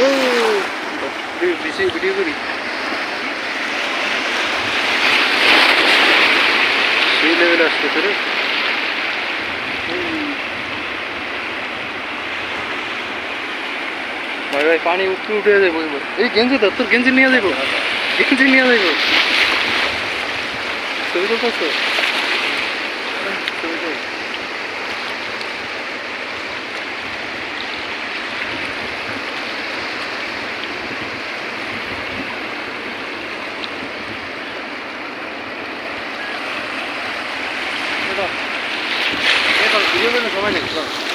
ও video video করি সেই লেভেলে আসতেছে রে। ভাই ভাই পানি উঠে উঠে যাবো এবার। এই গেঞ্জি তো তোর গেঞ্জি নিয়ে যাবো, গেঞ্জি নিয়ে যাবো। ছবি তো করছো, ছবি তো ভিডিও করলে সময় লাগবে।